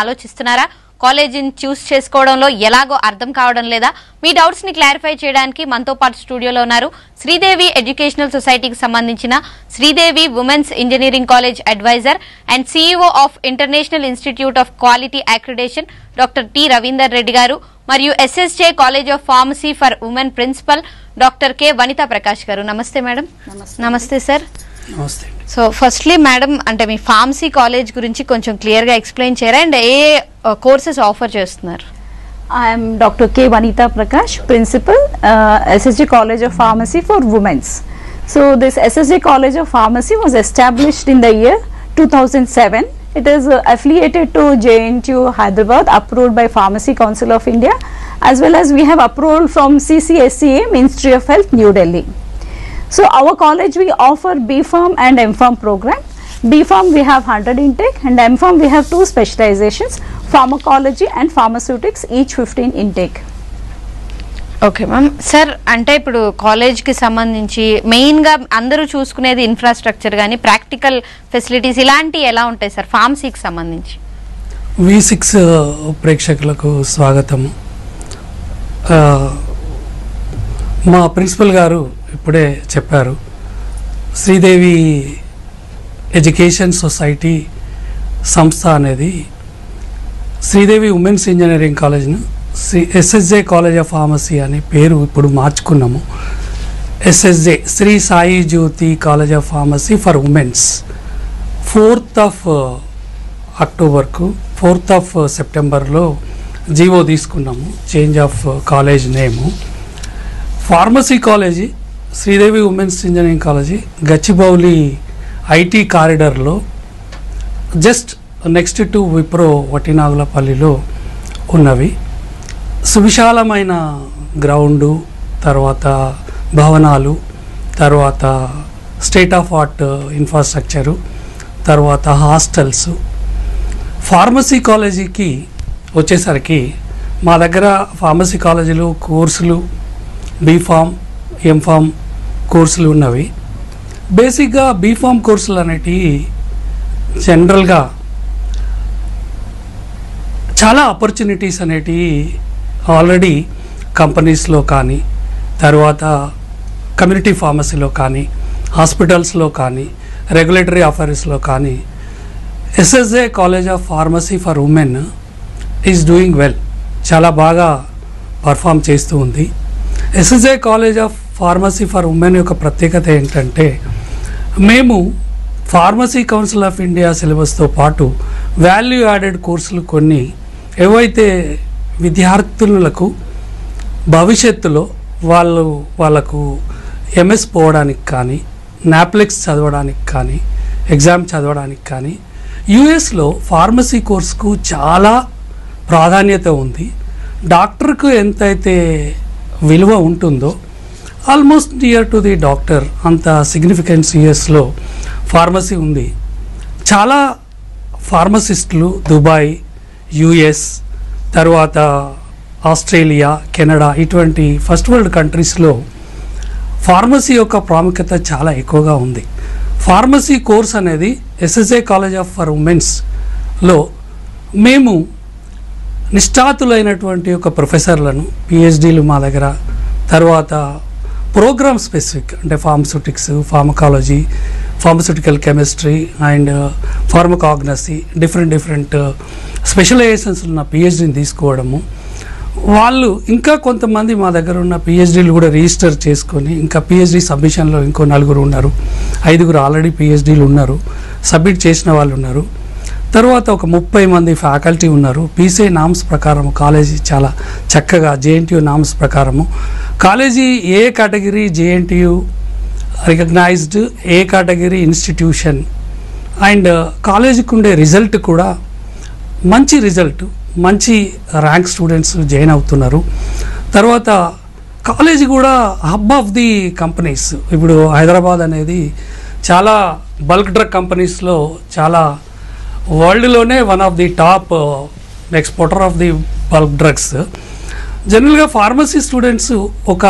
ఆలోచిస్తున్నారా? కాలేజీని చూస్ చేసుకోవడంలో ఎలాగో అర్థం కావడం లేదా? మీ డౌట్స్ ని క్లారిఫై చేయడానికి మనతో పాటు స్టూడియోలో ఉన్నారు శ్రీదేవి ఎడ్యుకేషనల్ సొసైటీకి సంబంధించిన Sridevi women's engineering college advisor and CEO of international institute of quality accreditation doctor T Ravinder Reddy గారు మరియు SSJ college of pharmacy for women principal doctor K Vanitha Prakash గారు. నమస్తే మేడం. నమస్తే సార్. నమస్తే. సో ఫస్ట్లీ మేడం, అంటే మీ ఫార్మసీ కాలేజ్ గురించి కొంచెం క్లియర్ గా ఎక్స్ప్లెయిన్ చేయరా అండ్ ఏ కోర్సెస్ ఆఫర్ చేస్తున్నారు? I am Dr. K. Vanita Prakash, Principal, SSJ College of Pharmacy for Women's. So this SSJ College of Pharmacy was established in the year 2007. It is affiliated to JNTU Hyderabad, approved by Pharmacy Council of India, as well as we have approval from CCSCA, Ministry of Health, New Delhi. So our college, we offer B.Pharm and M.Pharm program. B.Pharm we have 100 intake and M.Pharm we have 2 specializations, pharmacology and pharmaceutics, each 15 intake. Okay ma'am. Sir, అంటే ఇప్పుడు కాలేజ్కి సంబంధించి మెయిన్గా అందరూ చూసుకునేది infrastructure కానీ practical facilities ఇలాంటివి ఎలా ఉంటాయి సార్ ఫార్మసీకి సంబంధించి? V6 ప్రేక్షకులకు స్వాగతం. మా ప్రిన్సిపల్ గారు ఇప్పుడే చెప్పారు, శ్రీదేవి ఎడ్యుకేషన్ సొసైటీ సంస్థ అనేది శ్రీదేవి ఉమెన్స్ ఇంజనీరింగ్ కాలేజ్ను SSJ కాలేజ్ ఆఫ్ ఫార్మసీ అనే పేరు ఇప్పుడు మార్చుకున్నాము. SSJ Sri Sai Jyothi college of pharmacy for women's. 4th of అక్టోబర్కు 4th of సెప్టెంబర్లో జీవో తీసుకున్నాము, change of college name. Pharmacy college Sridevi women's engineering college Gachibowli IT కారిడార్లో జస్ట్ నెక్స్ట్ టు విప్రో వటినాగులపల్లిలో ఉన్నవి. సువిశాలమైన గ్రౌండు, తర్వాత భవనాలు, తర్వాత స్టేట్ ఆఫ్ ఆర్ట్ ఇన్ఫ్రాస్ట్రక్చరు, తర్వాత హాస్టల్స్. ఫార్మసీ కాలేజీకి వచ్చేసరికి మా దగ్గర ఫార్మసీ కాలేజీలో కోర్సులు B.Pharm, M.Pharm కోర్సులు ఉన్నవి. బేసిక్గా B.Pharm కోర్సులు అనేటివి జనరల్గా చాలా ఆపర్చునిటీస్ అనేటివి ఆల్రెడీ కంపెనీస్లో కానీ, తర్వాత కమ్యూనిటీ ఫార్మసీలో కానీ, హాస్పిటల్స్లో కానీ, రెగ్యులేటరీ అఫైర్స్లో కానీ SSJ college of pharmacy for women is doing well, చాలా బాగా పర్ఫామ్ చేస్తూ ఉంది. SSJ college of pharmacy for women యొక్క ప్రత్యేకత ఏంటంటే, మేము ఫార్మసీ కౌన్సిల్ ఆఫ్ ఇండియా సిలబస్తో పాటు వాల్యూ యాడెడ్ కోర్సులు కొన్ని ఏవైతే విద్యార్థులకు భవిష్యత్తులో వాళ్ళకు MS పోవడానికి కానీ, నాప్లెక్స్ చదవడానికి కానీ, ఎగ్జామ్ చదవడానికి కానీ US ఫార్మసీ కోర్సుకు చాలా ప్రాధాన్యత ఉంది. డాక్టర్కు ఎంతైతే విలువ ఉంటుందో almost near to the doctor అంత సిగ్నిఫికెన్స్ US ఫార్మసీ ఉంది. చాలా ఫార్మసిస్టులు దుబాయ్, US, తర్వాత ఆస్ట్రేలియా, కెనడా ఇటువంటి ఫస్ట్ వరల్డ్ కంట్రీస్లో ఫార్మసీ యొక్క ప్రాముఖ్యత చాలా ఎక్కువగా ఉంది. ఫార్మసీ కోర్స్ అనేది SSJ కాలేజ్ ఆఫ్ ఫర్ ఉమెన్స్లో మేము నిష్ఠాతులైనటువంటి ఒక ప్రొఫెసర్లను, PhDలు మా దగ్గర, తర్వాత ప్రోగ్రామ్ స్పెసిఫిక్ అంటే pharmaceutics, pharmacology, pharmaceutical chemistry and pharmacognosy different specialisations ఉన్న PhDని తీసుకోవడము. వాళ్ళు ఇంకా కొంతమంది మా దగ్గర ఉన్న PhDలు కూడా రిజిస్టర్ చేసుకొని ఇంకా PhD సబ్మిషన్లో ఇంకో 4 ఉన్నారు, 5 ఆల్రెడీ PhDలు ఉన్నారు, సబ్మిట్ చేసిన వాళ్ళు ఉన్నారు. తర్వాత ఒక 30 మంది ఫ్యాకల్టీ ఉన్నారు. PCI నామ్స్ ప్రకారము కాలేజీ చాలా చక్కగా JNTU నామ్స్ ప్రకారము college A category JNTU recognised, A category institution and కాలేజీకి ఉండే రిజల్ట్ కూడా మంచి రిజల్ట్, మంచి ర్యాంక్ స్టూడెంట్స్ జాయిన్ అవుతున్నారు. తర్వాత కాలేజీ కూడా హబ్ ఆఫ్ ది కంపెనీస్. ఇప్పుడు హైదరాబాద్ అనేది చాలా బల్క్ డ్రగ్ కంపెనీస్లో చాలా వరల్డ్లోనే one of the top exporter of the bulk drugs. జనరల్గా ఫార్మసీ స్టూడెంట్స్ ఒక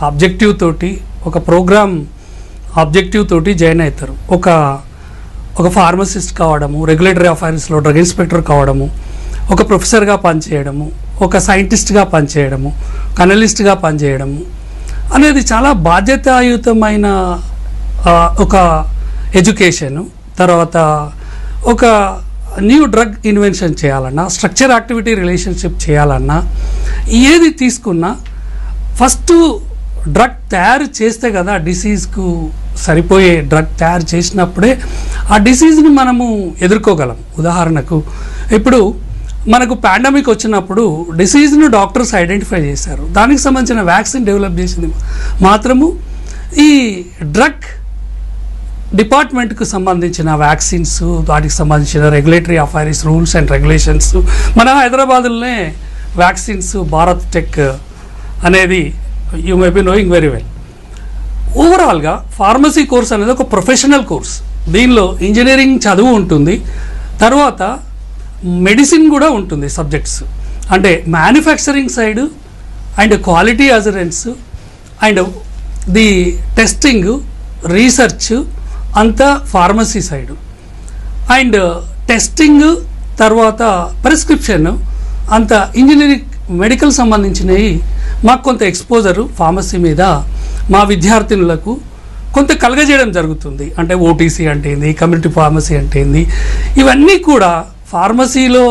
ఆబ్జెక్టివ్ తోటి, ఒక ప్రోగ్రామ్ ఆబ్జెక్టివ్ తోటి జాయిన్ అవుతారు. ఒక ఫార్మసిస్ట్ కావడము, రెగ్యులేటరీ అఫైర్స్లో డ్రగ్ ఇన్స్పెక్టర్ కావడము, ఒక ప్రొఫెసర్గా పనిచేయడము, ఒక సైంటిస్ట్గా పనిచేయడము, అనలిస్ట్గా పనిచేయడము అనేది చాలా బాధ్యతాయుతమైన ఒక ఎడ్యుకేషను. తర్వాత ఒక న్యూ డ్రగ్ ఇన్వెన్షన్ చేయాలన్నా, స్ట్రక్చర్ యాక్టివిటీ రిలేషన్షిప్ చేయాలన్నా, ఏది తీసుకున్నా ఫస్ట్ డ్రగ్ తయారు చేస్తే కదా డిసీజ్కు సరిపోయే డ్రగ్ తయారు చేసినప్పుడే ఆ డిసీజ్ని మనము ఎదుర్కోగలం. ఉదాహరణకు ఇప్పుడు మనకు పాండమిక్ వచ్చినప్పుడు డిసీజ్ను డాక్టర్స్ ఐడెంటిఫై చేశారు, దానికి సంబంధించిన వ్యాక్సిన్ డెవలప్ చేసింది మాత్రము ఈ డ్రగ్ డిపార్ట్మెంట్కు సంబంధించిన వ్యాక్సిన్స్, వాటికి సంబంధించిన regulatory affairs, rules and regulations. మన హైదరాబాద్లోనే వ్యాక్సిన్స్ భారత్ టెక్ అనేది you may be knowing very well. ఓవరాల్గా ఫార్మసీ కోర్స్ అనేది ఒక ప్రొఫెషనల్ కోర్స్. దీనిలో ఇంజనీరింగ్ చదువు ఉంటుంది, తర్వాత మెడిసిన్ కూడా ఉంటుంది సబ్జెక్ట్స్. అంటే manufacturing side and quality assurance and the testing, research అంతా ఫార్మసీ సైడు. అండ్ టెస్టింగ్ తర్వాత ప్రిస్క్రిప్షన్ అంత ఇంజనీరింగ్ మెడికల్ సంబంధించినవి. మాకు కొంత ఎక్స్పోజరు ఫార్మసీ మీద మా విద్యార్థినులకు కొంత కలగజేయడం జరుగుతుంది. అంటే ఓటీసీ అంటే ఏంది, కమ్యూనిటీ ఫార్మసీ అంటే ఏంది, ఇవన్నీ కూడా ఫార్మసీలో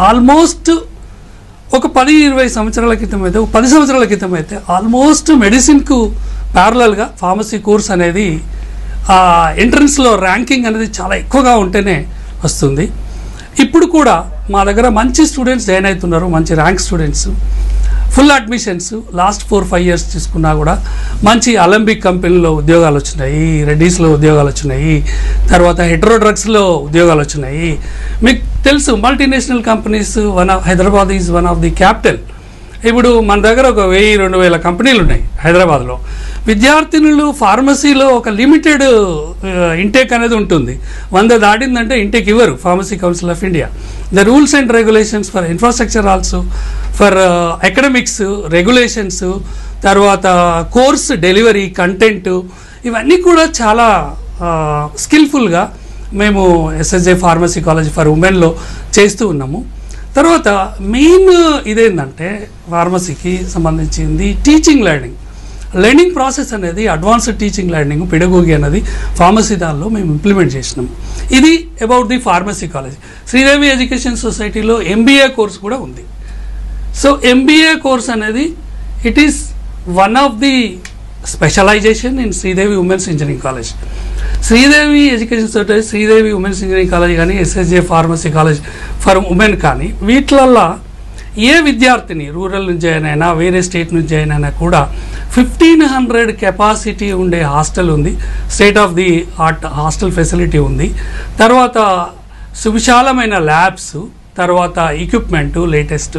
ఆల్మోస్ట్ ఒక 10-20 సంవత్సరాల క్రితం అయితే, 10 సంవత్సరాల క్రితం అయితే ఆల్మోస్ట్ మెడిసిన్కు ప్యారలల్గా ఫార్మసీ కోర్స్ అనేది ఎంట్రన్స్లో ర్యాంకింగ్ అనేది చాలా ఎక్కువగా ఉంటేనే వస్తుంది. ఇప్పుడు కూడా మా దగ్గర మంచి స్టూడెంట్స్ జాయిన్ అవుతున్నారు, మంచి rank students. Full admissions last 4-5 years తీసుకున్నా కూడా మంచి అలంబిక్ కంపెనీలో ఉద్యోగాలు వచ్చినాయి, రెడ్డీస్లో ఉద్యోగాలు వచ్చినాయి, తర్వాత హెట్రో డ్రగ్స్లో ఉద్యోగాలు వచ్చినాయి. మీకు తెలుసు multinational companies, Hyderabad is one of the capital. ఇప్పుడు మన దగ్గర ఒక 1000-2000 కంపెనీలు ఉన్నాయి హైదరాబాద్లో. విద్యార్థినులు ఫార్మసీలో ఒక లిమిటెడ్ ఇంటేక్ అనేది ఉంటుంది. 100 దాటిందంటే ఇంటేక్ ఇవ్వరు pharmacy council of India. The rules and regulations for infrastructure also, for academics regulations, తర్వాత కోర్స్ డెలివరీ, కంటెంట్, ఇవన్నీ కూడా చాలా స్కిల్ఫుల్గా మేము ఎస్ఎస్జే ఫార్మసీ కాలేజ్ ఫర్ ఉమెన్లో చేస్తూ ఉన్నాము. తర్వాత మెయిన్ ఇదేంటంటే ఫార్మసీకి సంబంధించింది టీచింగ్ లెర్నింగ్ ప్రాసెస్ అనేది అడ్వాన్స్డ్ టీచింగ్ లెర్నింగ్ పెడగోగి అనేది ఫార్మసీ దానిలో మేము ఇంప్లిమెంట్ చేసినాము. ఇది about the pharmacy college. Sridevi education సొసైటీలో ఎంబీఏ కోర్స్ కూడా ఉంది. సో ఎంబీఏ కోర్స్ అనేది it is one of the specialisation in Sridevi women's engineering college. Sridevi education society, Sridevi women's engineering college కానీ, SSJ pharmacy college for women కానీ, వీటిలల్లో ఏ విద్యార్థిని రూరల్ నుంచి అయినా వేరే స్టేట్ నుంచి అయినా కూడా 1500 కెపాసిటీ ఉండే హాస్టల్ ఉంది. State of the art hostel facility ఉంది. తర్వాత సువిశాలమైన ల్యాబ్స్, తర్వాత ఎక్విప్మెంటు లేటెస్ట్,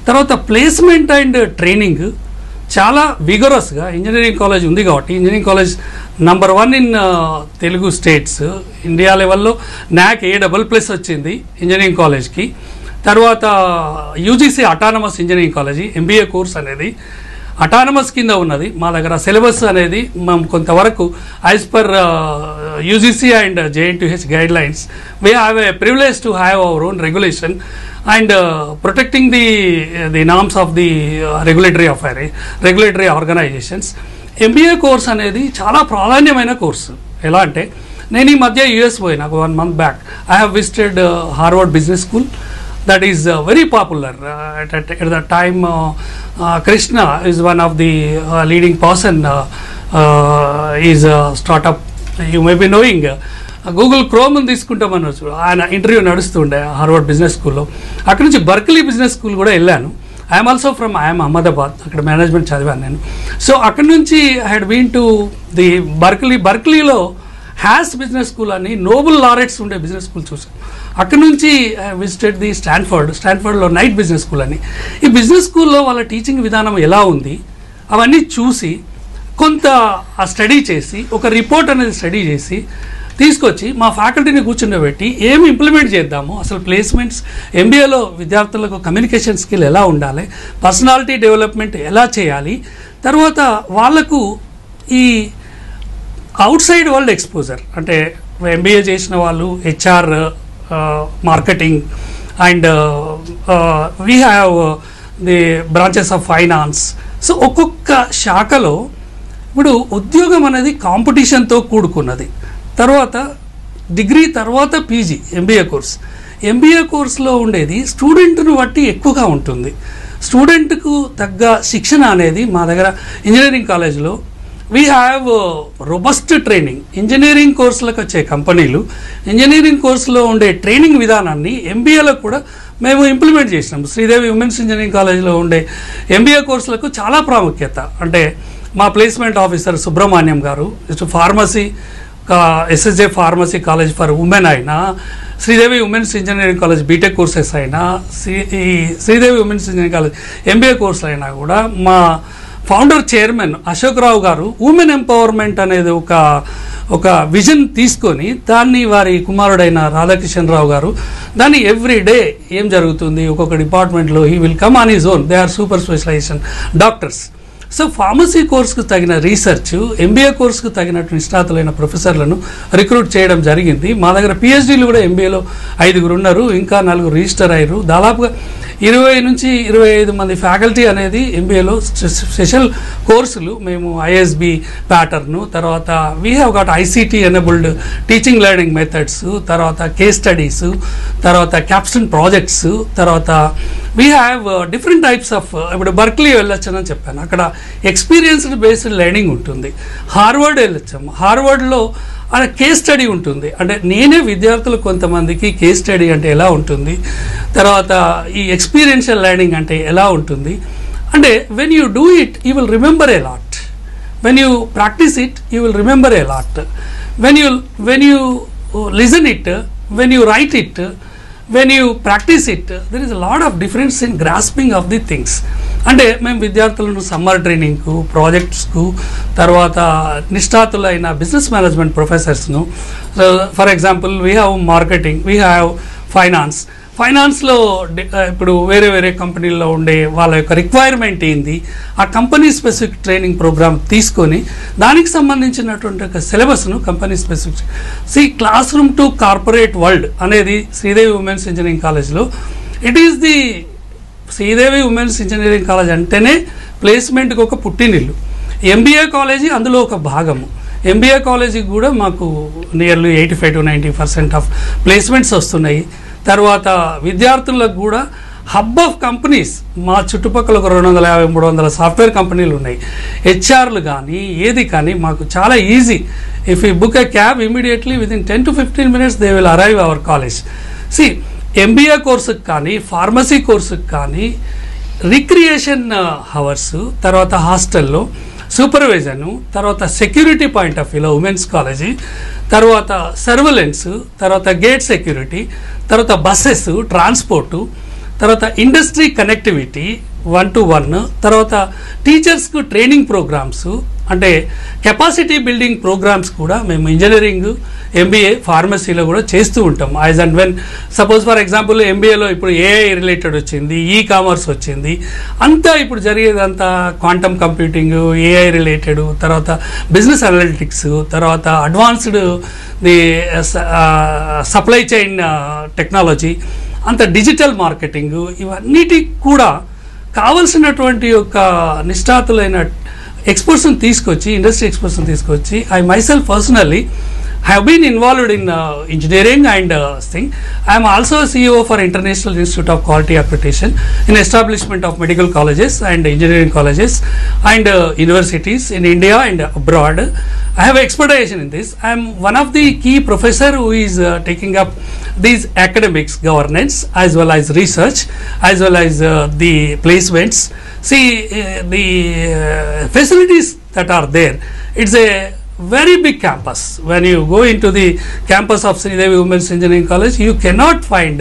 తర్వాత ప్లేస్మెంట్ అండ్ ట్రైనింగ్ చాలా విగరస్గా ఇంజనీరింగ్ కాలేజ్ ఉంది. కాబట్టి engineering college number 1 in Telugu states. India లెవెల్లో NAAC A++ వచ్చింది ఇంజనీరింగ్ కాలేజ్కి. తర్వాత UGC autonomous engineering college MBA course అనేది అటానమస్ కింద ఉన్నది. మా దగ్గర సిలబస్ అనేది మేము కొంతవరకు as per UGC and JNTH guide lines we have a privilege to have our own regulation and protecting the norms of the regulatory organizations. MBA course అనేది చాలా ప్రాధాన్యమైన కోర్సు. ఎలా అంటే నేను ఈ మధ్య యూఎస్ పోయినా 1 month back. I have visited Harvard business school. That is very popular at the time. Krishna is one of the leading person. Is a startup. You may be knowing. Google Chrome తీసుకుంటామనొచ్చు. ఆయన interview నడుస్తుండే Harvard business స్కూల్లో. అక్కడి నుంచి Berkeley business school కూడా వెళ్ళాను. I'm also from Ahmedabad. అక్కడ management చదివాను నేను. So అక్కడి నుంచి I had been to the బర్క్లీలో హ్యాస్ బిజినెస్ స్కూల్ అని నోబెల్ లారెట్స్ ఉండే బిజినెస్ స్కూల్ చూసాను. అక్కడ నుంచి విజిటెడ్ ది స్టాన్ఫర్డ్లో నైట్ బిజినెస్ స్కూల్ అని. ఈ బిజినెస్ స్కూల్లో వాళ్ళ టీచింగ్ విధానం ఎలా ఉంది అవన్నీ చూసి కొంత స్టడీ చేసి ఒక రిపోర్ట్ అనేది స్టడీ చేసి తీసుకొచ్చి మా ఫ్యాకల్టీని కూర్చుండబెట్టి ఏమి ఇంప్లిమెంట్ చేద్దాము, అసలు ప్లేస్మెంట్స్ ఎంబీఏలో విద్యార్థులకు కమ్యూనికేషన్ స్కిల్ ఎలా ఉండాలి, పర్సనాలిటీ డెవలప్మెంట్ ఎలా చేయాలి, తర్వాత వాళ్లకు ఈ అవుట్ సైడ్ వరల్డ్ ఎక్స్పోజర్ అంటే ఎంబీఏ చేసిన వాళ్ళు HR, marketing and we have the branches of finance. So ఒక్కొక్క శాఖలో ఇప్పుడు ఉద్యోగం అనేది కాంపిటీషన్తో కూడుకున్నది. తర్వాత డిగ్రీ తర్వాత పీజీ ఎంబీఏ కోర్స్. ఎంబీఏ కోర్సులో ఉండేది స్టూడెంట్ను బట్టి ఎక్కువగా ఉంటుంది. స్టూడెంట్కు తగ్గ శిక్షణ అనేది మా దగ్గర ఇంజనీరింగ్ కాలేజ్లో we have robust training. Engineering కోర్సులకు వచ్చే కంపెనీలు ఇంజనీరింగ్ కోర్సులో ఉండే ట్రైనింగ్ విధానాన్ని ఎంబీఏలో కూడా మేము ఇంప్లిమెంట్ చేసినాం. శ్రీదేవి ఉమెన్స్ ఇంజనీరింగ్ కాలేజ్లో ఉండే ఎంబీఏ కోర్సులకు చాలా ప్రాముఖ్యత. అంటే మా placement officer Subrahmanyam garu pharmacy SSJ pharmacy college for women అయినా, Sridevi women's engineering college BTech courses అయినా, Sridevi women's engineering college MBA కోర్సులు అయినా కూడా మా ఫౌండర్ చైర్మన్ అశోక్ రావు గారు ఉమెన్ ఎంపవర్మెంట్ అనేది ఒక విజన్ తీసుకొని దాన్ని వారి కుమారుడైన రాధాకిషన్ రావు గారు దాన్ని ఎవ్రీ డే ఏం జరుగుతుంది ఒక్కొక్క డిపార్ట్మెంట్లో he will come on his own. They are super specialization doctors. So pharmacy కోర్సుకు తగిన రీసెర్చ్, ఎంబీఏ కోర్సుకు తగినట్టు నిష్ణాతులైన ప్రొఫెసర్లను రిక్రూట్ చేయడం జరిగింది. మా దగ్గర పిహెచ్డీలు కూడా ఎంబీఏలో 5 ఉన్నారు, ఇంకా 4 రిజిస్టర్ అయ్యారు. దాదాపుగా 20 నుంచి 25 మంది ఫ్యాకల్టీ అనేది ఎంబీఏలో స్పెషల్ కోర్సులు మేము ఐఎస్బి ప్యాటర్ను, తర్వాత we have got ICT enabled teaching learning methods, తర్వాత కేస్ స్టడీస్, తర్వాత క్యాప్స్టన్ ప్రాజెక్ట్స్, తర్వాత we have different types of. ఇప్పుడు బర్క్లీ వెళ్ళొచ్చని చెప్పాను, అక్కడ ఎక్స్పీరియన్స్డ్ బేస్డ్ లెర్నింగ్ ఉంటుంది. హార్వర్డ్ వెళ్ళొచ్చాము, హార్వర్డ్లో అక్కడ కేస్ స్టడీ ఉంటుంది. అంటే నేనే విద్యార్థులు కొంతమందికి కేస్ స్టడీ అంటే ఎలా ఉంటుంది, తర్వాత ఈ ఎక్స్పీరియన్షియల్ లెర్నింగ్ అంటే ఎలా ఉంటుంది. అంటే when you do it you will remember a lot, when you practice it you will remember a lot, when you listen it, when you right it, when you practice it there is a lot of difference in grasping of the things. అంటే మేము విద్యార్థులను summer ట్రైనింగ్కు, ప్రాజెక్ట్స్కు, తర్వాత నిష్ణాతులైన business management ప్రొఫెసర్స్ను, for example we have marketing, we have ఫైనాన్స్లో ఇప్పుడు వేరే వేరే కంపెనీల్లో ఉండే వాళ్ళ యొక్క రిక్వైర్మెంట్ ఏంది, ఆ కంపెనీ స్పెసిఫిక్ ట్రైనింగ్ ప్రోగ్రామ్ తీసుకొని దానికి సంబంధించినటువంటి ఒక సిలబస్ను company specific class room to corporate world అనేది శ్రీదేవి ఉమెన్స్ ఇంజనీరింగ్ కాలేజ్లో it is the Sridevi women's engineering college అంటేనే ప్లేస్మెంట్కి ఒక పుట్టినిల్లు. ఎంబీఏ కాలేజీ అందులో ఒక భాగము. ఎంబీఏ కాలేజీకి కూడా మాకు నియర్లీ 85 to 90% ఆఫ్ ప్లేస్మెంట్స్ వస్తున్నాయి. తర్వాత విద్యార్థులకు కూడా హబ్ ఆఫ్ కంపెనీస్ మా చుట్టుపక్కల ఒక 250-300 సాఫ్ట్వేర్ కంపెనీలు ఉన్నాయి. హెచ్ఆర్లు కానీ ఏది కానీ మాకు చాలా easy. If you book a cab immediately within 10 to 15 minutes they will arrive our college. సి ఎంబీఏ కోర్సుకు కానీ ఫార్మసీ కోర్సుకు కానీ రిక్రియేషన్ హవర్స్, తర్వాత హాస్టల్లో సూపర్విజను, తర్వాత సెక్యూరిటీ పాయింట్ ఆఫ్ వ్యూలో ఉమెన్స్ కాలేజీ, తర్వాత సర్వేలెన్స్, తర్వాత గేట్ సెక్యూరిటీ, తర్వాత బస్సెస్ ట్రాన్స్పోర్టు, తర్వాత ఇండస్ట్రీ కనెక్టివిటీ 1-to-1, తర్వాత టీచర్స్కు ట్రైనింగ్ ప్రోగ్రామ్స్, అంటే కెపాసిటీ బిల్డింగ్ ప్రోగ్రామ్స్ కూడా మేము ఇంజనీరింగ్, ఎంబీఏ, ఫార్మసీలో కూడా చేస్తూ ఉంటాం. As and when suppose for example ఎంబీఏలో ఇప్పుడు ఏఐ రిలేటెడ్ వచ్చింది, ఈ కామర్స్ వచ్చింది, అంతా ఇప్పుడు జరిగేదంతా క్వాంటమ్ కంప్యూటింగ్, ఏఐ రిలేటెడ్, తర్వాత బిజినెస్ అనలిటిక్స్, తర్వాత advanced the supply chain technology, అంత డిజిటల్ మార్కెటింగ్, ఇవన్నిటికి కూడా కావలసినటువంటి ఒక నిష్ణాతులైన ఎక్స్పర్ట్స్ని తీసుకొచ్చి, ఇండస్ట్రీ ఎక్స్పర్ట్స్ని తీసుకొచ్చి, I myself personally have been involved in engineering and thing. I am also CEO for International Institute of Quality Accreditation in establishment of medical colleges and engineering colleges and universities in India and abroad. I have expertise in this. I am one of the key professor who is taking up these academics, governance, as well as research, as well as the placements. See, the facilities that are there, it's a very big campus. When you go into the campus of Sridevi Women's Engineering College, you cannot find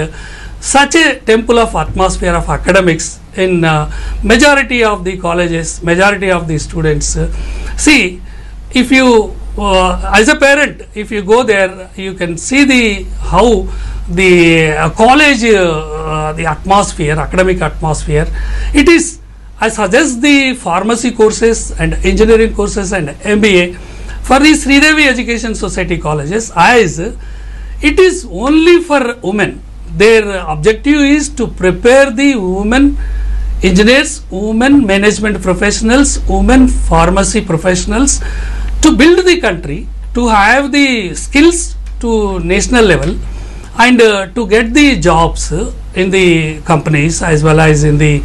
such a temple of atmosphere of academics in majority of the colleges, majority of the students. See, if you as a parent, if you go there, you can see how the college, the atmosphere, academic atmosphere. It is, I suggest the pharmacy courses and engineering courses and MBA for the Sridevi Education Society colleges, as it is only for women. their objective is to prepare the women engineers, women management professionals, women pharmacy professionals to build the country, to have the skills to national level, and to get the jobs in the companies as well as in the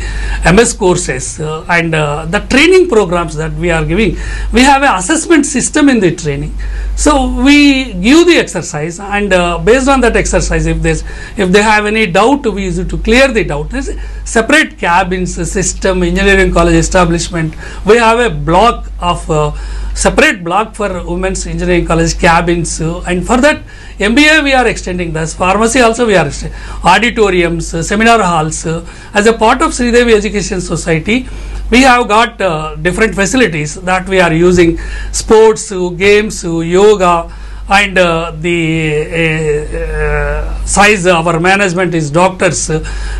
MS courses, and the training programs that we are giving. We have an assessment system in the training. So we give the exercise, and based on that exercise, if they have any doubt, we use it to clear the doubt. There's separate cabins system, engineering college establishment. We have a block of separate block for women's engineering college cabins, and for that MBA we are extending this. Pharmacy also we are extending. Auditoriums, seminar halls. As a part of Sridevi Education Society, we have got different facilities that we are using: sports, games, yoga, and the size our management is doctors,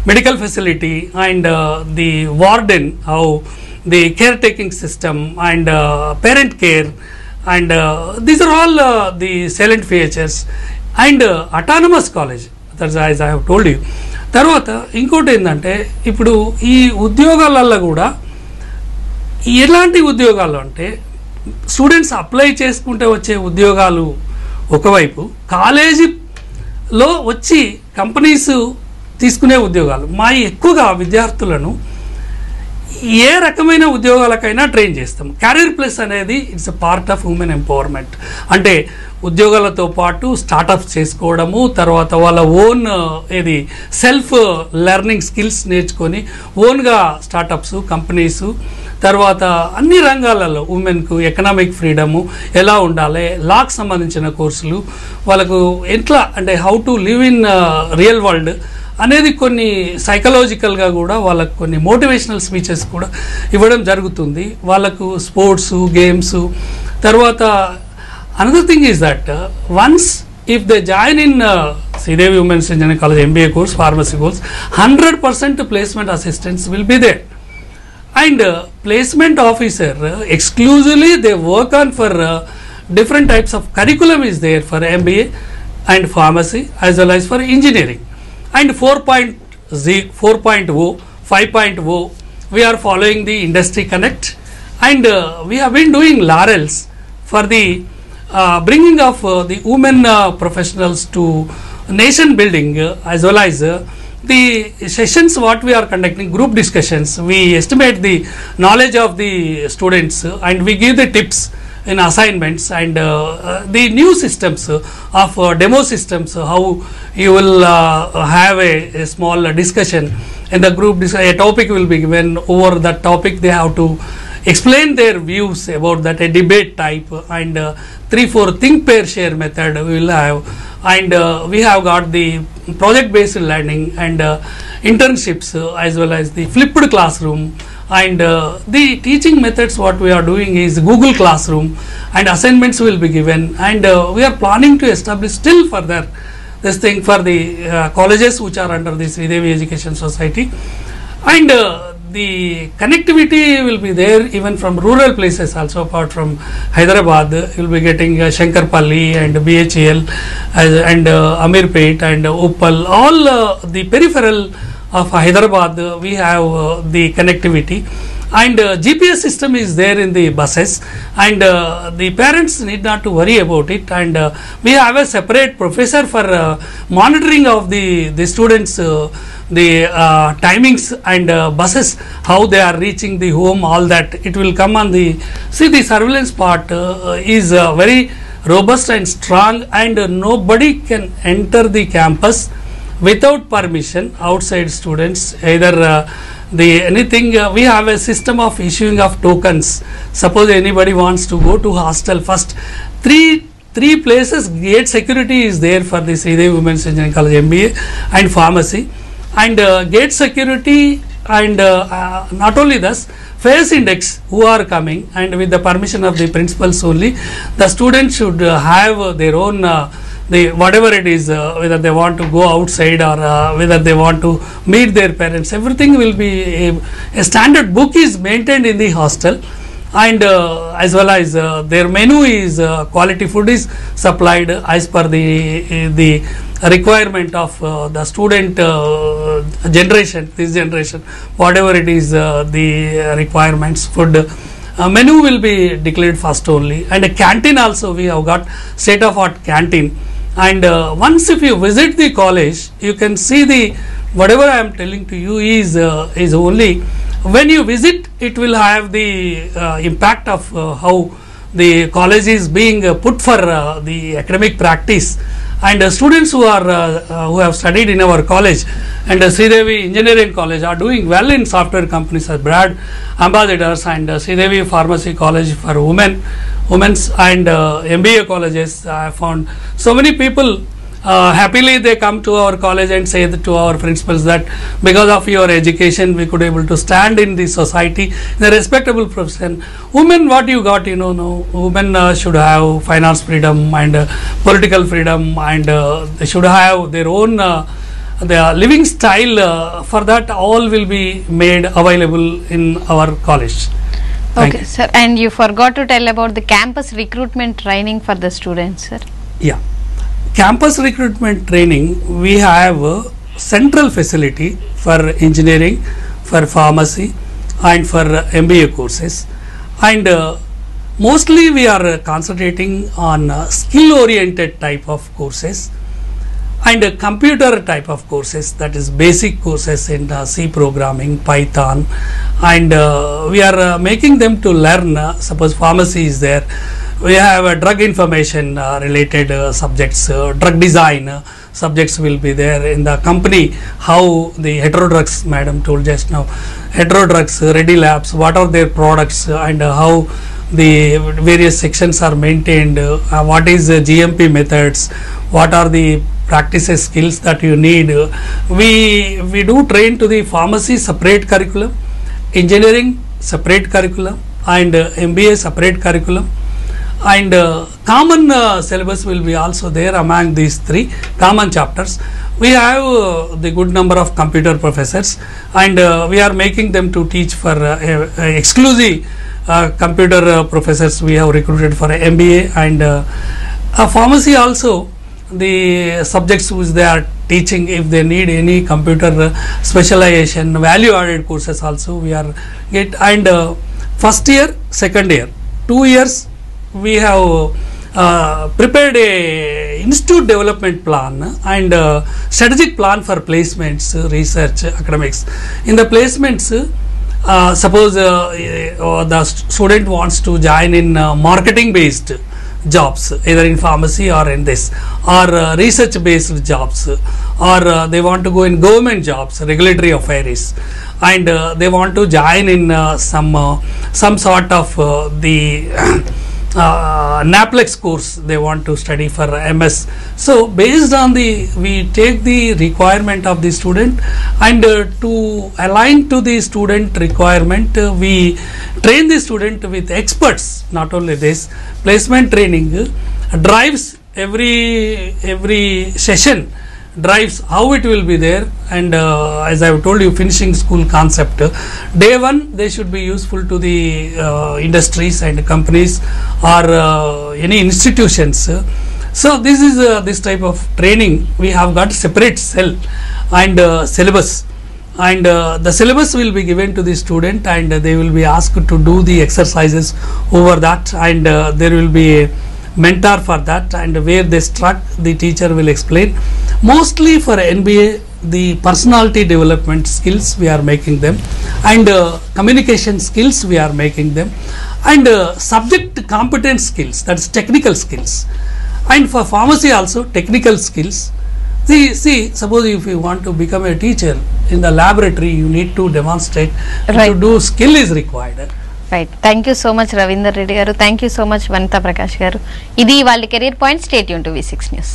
medical facility, and the warden, how the caretaking system, and parent care, and these are all the salient features, and autonomous college. That's as I have told you. తర్వాత ఇంకోటి ఏంటంటే, ఇప్పుడు ఈ ఉద్యోగాలలో కూడా ఎలాంటి ఉద్యోగాలు అంటే, స్టూడెంట్స్ అప్లై చేసుకుంటే వచ్చే ఉద్యోగాలు ఒకవైపు, కాలేజీలో వచ్చి కంపెనీస్ తీసుకునే ఉద్యోగాలు. మా ఎక్కువగా విద్యార్థులను ఏ రకమైన ఉద్యోగాలకైనా ట్రైన్ చేస్తాం. క్యారియర్ ప్లస్ అనేది it's a part of women empowerment. అంటే ఉద్యోగాలతో పాటు స్టార్టప్స్ చేసుకోవడము, తర్వాత వాళ్ళ ఓన్ ఏది సెల్ఫ్ లెర్నింగ్ స్కిల్స్ నేర్చుకొని ఓన్గా స్టార్టప్స్, కంపెనీస్, తర్వాత అన్ని రంగాలలో ఉమెన్కు ఎకనామిక్ ఫ్రీడము ఎలా ఉండాలి, లాకు సంబంధించిన కోర్సులు, వాళ్ళకు ఎట్లా అంటే how to live in real world అనేది కొన్ని సైకలాజికల్గా కూడా వాళ్ళకు కొన్ని మోటివేషనల్ స్పీచెస్ కూడా ఇవ్వడం జరుగుతుంది. వాళ్ళకు స్పోర్ట్స్, గేమ్స్. తర్వాత another thing is that once if they join in Sridevi Women's Engineering College MBA course, pharmacy course, 100% placement assistance will be there. And placement officer exclusively they work on for different types of curriculum is there for MBA and pharmacy as well as for engineering. And 4.0, 5.0 we are following the Industry Connect, and we have been doing laurels for the bringing of the women professionals to nation building, as well as the sessions what we are conducting, group discussions. We estimate the knowledge of the students, and we give the tips in assignments, and the new systems of demo systems, how you will have a small discussion in the group. A topic will be given. Over that topic they have to explain their views about that, a debate type, and 3-4 think pair share method we will have, and we have got the project based learning, and internships, as well as the flipped classroom, and the teaching methods what we are doing is Google Classroom, and assignments will be given, and we are planning to establish still further this thing for the colleges which are under the Sridevi Education Society, and the connectivity will be there even from rural places also. Apart from Hyderabad, you will be getting Shankarpalli and BHEL and Amirpet and Uppal, all the peripheral of Hyderabad we have the connectivity, and GPS system is there in the buses, and the parents need not to worry about it, and we have a separate professor for monitoring of the students, the timings and buses, how they are reaching the home, all that it will come on the the surveillance part is very robust and strong, and nobody can enter the campus without permission outside students, either the anything. We have a system of issuing of tokens. Suppose anybody wants to go to hostel, first three places gate security is there for the Sridevi Women's Engineering College MBA and pharmacy, and gate security, and not only this, face index who are coming, and with the permission of the principals only, the students should have their own the whatever it is, whether they want to go outside or whether they want to meet their parents, everything will be a standard book is maintained in the hostel, and as well as their menu is quality food is supplied as per the requirement of the student generation, this generation, whatever it is the requirements, food menu will be declared first only. And a canteen also, we have got state of art canteen. And once if you visit the college, you can see the whatever I am telling to you is only when you visit, it will have the impact of how the college is being put for the academic practice. And students who have studied in our college and Sridevi Engineering College are doing well in software companies as brand ambassadors, and Sridevi Pharmacy College for women's and MBA colleges. I found so many people happily they come to our college and say to our principals that because of your education we could able to stand in the society in a respectable profession. Women, what you got, no, women should have finance freedom and political freedom, and they should have their own their living style. For that, all will be made available in our college. Okay, sir. And you forgot to tell about the campus recruitment training for the students, sir. Yeah. Campus recruitment training, we have a central facility for engineering, for pharmacy and for MBA courses, and mostly we are concentrating on skill oriented type of courses and computer type of courses, that is basic courses in C programming, Python, and we are making them to learn, suppose pharmacy is there, we have drug information related subjects, drug design subjects will be there in the company, how the heterodrugs, madam told just now, heterodrugs, ready labs, what are their products and how the various sections are maintained, what is GMP methods, what are the practices, skills that you need. We do train to the pharmacy separate curriculum, engineering separate curriculum, and MBA separate curriculum, and common syllabus will be also there among these three common chapters. We have the good number of computer professors, and we are making them to teach for exclusive computer professors. We have recruited for MBA and pharmacy also. The subjects which they are teaching, if they need any computer specialization, value added courses also we are get. And first year, second year, 2 years we have prepared a institute development plan and strategic plan for placements, research, academics. In the placements, suppose the student wants to join in marketing based jobs, either in pharmacy or in this, or research based jobs, or they want to go in government jobs, regulatory affairs, and they want to join in some sort of the NAPLEX course they want to study for MS. So based on we take the requirement of the student, and to align to the student requirement, we train the student with experts. Not only this, placement training drives every session, drives how it will be there, and as I have told you, finishing school concept, day one they should be useful to the industries and companies or any institutions. So this is this type of training. We have got separate cell and syllabus, and the syllabus will be given to the student, and they will be asked to do the exercises over that, and there will be a mentor for that, and where they struck, the teacher will explain. Mostly for NBA, the personality development skills we are making them, and communication skills we are making them, and subject competence skills, that's technical skills, and for pharmacy also technical skills. See, suppose if you want to become a teacher in the laboratory, you need to demonstrate, right, to do skill is required. Right. Thank you so much, Ravindra Reddy garu. Thank you so much, Vanitha Prakash garu. Idi వాళ్ళ career point. Stay tune to V6 news.